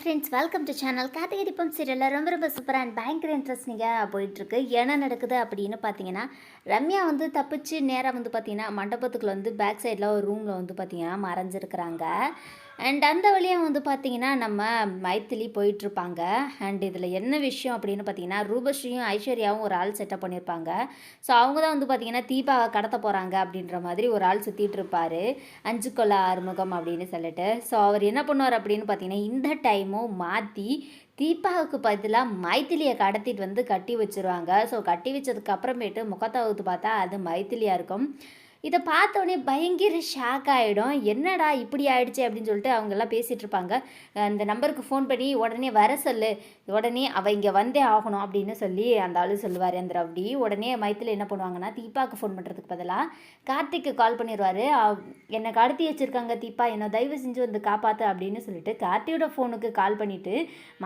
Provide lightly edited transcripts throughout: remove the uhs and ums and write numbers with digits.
Friends, welcome to channel. Karthigai Deepam சீரியலில் ரொம்ப சூப்பராக அண்ட் பயங்கர இன்ட்ரெஸ்டிங்காக போயிட்டுருக்கு. என்ன நடக்குது அப்படின்னு பார்த்தீங்கன்னா, ரம்யா தப்பிச்சு நேராக பார்த்தீங்கன்னா மண்டபத்துக்குள்ள பேக் சைடில் ஒரு ரூமில் பார்த்தீங்கன்னா மறைஞ்சிருக்கிறாங்க. அண்ட் அந்த வழியாக பார்த்தீங்கன்னா நம்ம மைத்திலி போயிட்டுருப்பாங்க. அண்ட் இதில் என்ன விஷயம் அப்படின்னு பார்த்தீங்கன்னா, ரூபஸ்ரீயும் ஐஸ்வர்யாவும் ஒரு ஆள் செட்டப் பண்ணியிருப்பாங்க. ஸோ அவங்க தான் பார்த்தீங்கன்னா தீபாவை கடத்த போகிறாங்க அப்படின்ற மாதிரி ஒரு ஆள் சுற்றிட்டு இருப்பார், 5 கொள்ள ஆறுமுகம் அப்படின்னு சொல்லிட்டு. ஸோ அவர் என்ன பண்ணுவார் அப்படின்னு பார்த்தீங்கன்னா, இந்த டைமும் மாற்றி தீபாவுக்கு பதிலாக மைத்திலியை கடத்திட்டு கட்டி வச்சுருவாங்க. ஸோ கட்டி வச்சதுக்கு அப்புறமேட்டு முகத்தை ஊத்து பார்த்தா அது மைத்திலியாக இருக்கும். இதை பார்த்தோன்னே பயங்கர ஷாக் ஆகிடும். என்னடா இப்படி ஆயிடுச்சு அப்படின்னு சொல்லிட்டு அவங்கெல்லாம் பேசிகிட்டு இருப்பாங்க. அந்த நம்பருக்கு ஃபோன் பண்ணி உடனே வர சொல்லு, உடனே அவள் இங்கே வந்தே ஆகணும் அப்படின்னு சொல்லி அந்த ஆளு சொல்லுவார். அந்த ரவுடி உடனே மைத்தில் என்ன பண்ணுவாங்கன்னா, தீபாவுக்கு ஃபோன் பண்ணுறதுக்கு பதிலாக கார்த்திக்கு கால் பண்ணிடுவார். என்னை கடத்தி வச்சுருக்காங்க தீபா, என்னை தயவு செஞ்சு காப்பாற்று அப்படின்னு சொல்லிட்டு கார்த்தியோட ஃபோனுக்கு கால் பண்ணிவிட்டு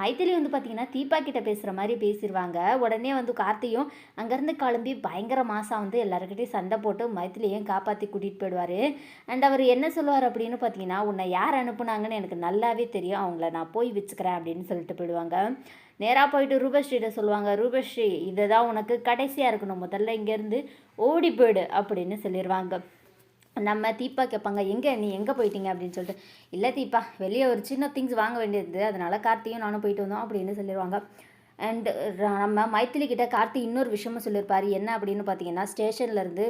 மைத்திலி பார்த்தீங்கன்னா தீபா கிட்ட பேசுகிற மாதிரி பேசிடுவாங்க. உடனே கார்த்தியும் அங்கேருந்து கிளம்பி பயங்கர மாதம் எல்லாருக்கிட்டையும் சண்டை போட்டு மைத்திலியும் காப்பாற்றி கூட்டிகிட்டு போயிடுவார். அண்ட் அவர் என்ன சொல்லுவார் அப்படின்னு பார்த்தீங்கன்னா, உன்னை யார் அனுப்புனாங்கன்னு எனக்கு நல்லாவே தெரியும், அவங்கள நான் போய் வச்சுக்கிறேன் அப்படின்னு சொல்லிட்டு போயிடுவாங்க. நேராக போயிட்டு ரூபஸ்ரீகிட்ட சொல்லுவாங்க, ரூபஸ்ரீ இதை தான் உனக்கு கடைசியாக இருக்கணும், முதல்ல இங்கேருந்து ஓடி போயிடு அப்படின்னு சொல்லிடுவாங்க. நம்ம தீபா கேட்பாங்க, நீ எங்கே போயிட்டீங்க அப்படின்னு சொல்லிட்டு. இல்லை தீபா, வெளியே ஒரு சின்ன திங்ஸ் வாங்க வேண்டியது, அதனால் கார்த்தியும் நானும் போயிட்டு வந்தோம் அப்படின்னு சொல்லிடுவாங்க. அண்ட் நம்ம மைத்திலி கிட்ட கார்த்தி இன்னொரு விஷயமும் சொல்லியிருப்பார். என்ன அப்படின்னு பார்த்தீங்கன்னா, ஸ்டேஷன்லேருந்து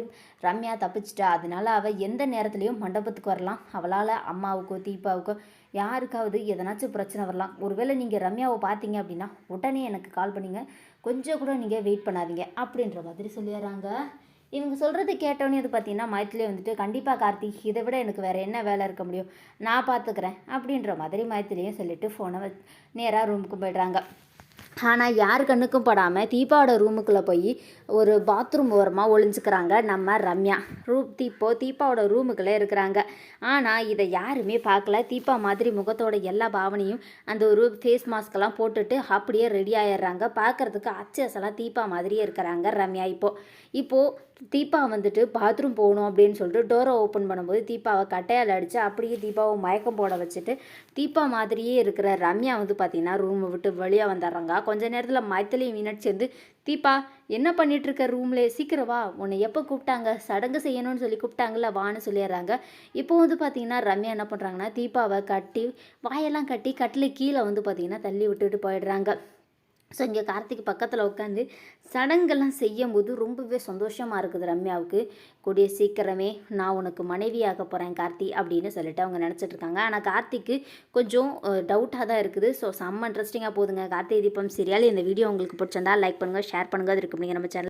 ரம்யா தப்பிச்சிட்டா, அதனால் அவள் எந்த நேரத்துலையும் மண்டபத்துக்கு வரலாம், அவளால் அம்மாவுக்கோ தீபாவுக்கோ யாருக்காவது எதனாச்சும் பிரச்சனை வரலாம். ஒருவேளை நீங்கள் ரம்யாவை பார்த்தீங்க அப்படின்னா உடனே எனக்கு கால் பண்ணிங்க, கொஞ்சம் கூட நீங்கள் வெயிட் பண்ணாதீங்க அப்படின்ற மாதிரி சொல்லிடுறாங்க. இவங்க சொல்கிறது கேட்டோன்னே பார்த்தீங்கன்னா மைத்திலி கண்டிப்பாக கார்த்தி, இதை விட எனக்கு வேறு என்ன வேலை இருக்க முடியும், நான் பார்த்துக்கிறேன் அப்படின்ற மாதிரி மைத்திலியும் சொல்லிவிட்டு ஃபோனை நேராக ரூமுக்கு போய்ட்றாங்க. ஆனால் யார் கண்ணுக்கும் படாமல் தீபாவோட ரூமுக்குள்ளே போய் ஒரு பாத்ரூம் ஓரமாக ஒளிஞ்சுக்கிறாங்க நம்ம ரம்யா. தீபாவோட ரூமுக்குள்ளே இருக்கிறாங்க. ஆனால் இதை யாருமே பார்க்கல. தீபா மாதிரி முகத்தோட எல்லா பாவனையும் அந்த ஒரு ஃபேஸ் மாஸ்கெல்லாம் போட்டுட்டு அப்படியே ரெடி ஆகிடுறாங்க. பார்க்குறதுக்கு அச்சசலாக தீபா மாதிரியே இருக்கிறாங்க ரம்யா. இப்போது தீபா பாத்ரூம் போகணும் அப்படின்னு சொல்லிட்டு டோரை ஓப்பன் பண்ணும்போது தீபாவை கட்டையால் அடித்து அப்படியே தீபாவை மயக்கம் போட வச்சுட்டு தீபா மாதிரியே இருக்கிற ரம்யா பார்த்திங்கன்னா ரூமை விட்டு வெளியே வந்துடுறாங்க. கொஞ்ச நேரத்தில் மைத்திலையும் மீனாட்சி தீபா என்ன பண்ணிகிட்ருக்க, ரூம்லே சீக்கிரம் வா, உன்னை எப்போ கூப்பிட்டாங்க, சடங்கு செய்யணும்னு சொல்லி கூப்பிட்டாங்கல்ல, வான்னு சொல்லிடுறாங்க. இப்போ பார்த்திங்கன்னா ரம்யா என்ன பண்ணுறாங்கன்னா, தீபாவை கட்டி வாயெல்லாம் கட்டி கட்டில் கீழே பார்த்திங்கன்னா தள்ளி விட்டுட்டு போயிடுறாங்க. ஸோ இங்கே கார்த்திக் பக்கத்தில் உட்காந்து சடங்கெல்லாம் செய்யும்போது ரொம்பவே சந்தோஷமாக இருக்குது ரம்யாவுக்கு. கூடிய சீக்கிரமே நான் உனக்கு மனைவியாக போகிறேன் கார்த்தி அப்படின்னு சொல்லிட்டு அவங்க நினச்சிட்ருக்காங்க. ஆனால் கார்த்திக்கு கொஞ்சம் டவுட்டாக தான் இருக்குது. ஸோ செம்ம இன்ட்ரெஸ்டிங்காக போகுதுங்க கார்த்திகை தீபம் சீரியல். இந்த வீடியோ உங்களுக்கு பிடிச்சிருந்தா லைக் பண்ணுங்கள், ஷேர் பண்ணுங்கள். அது இருக்கு நம்ம சேனல்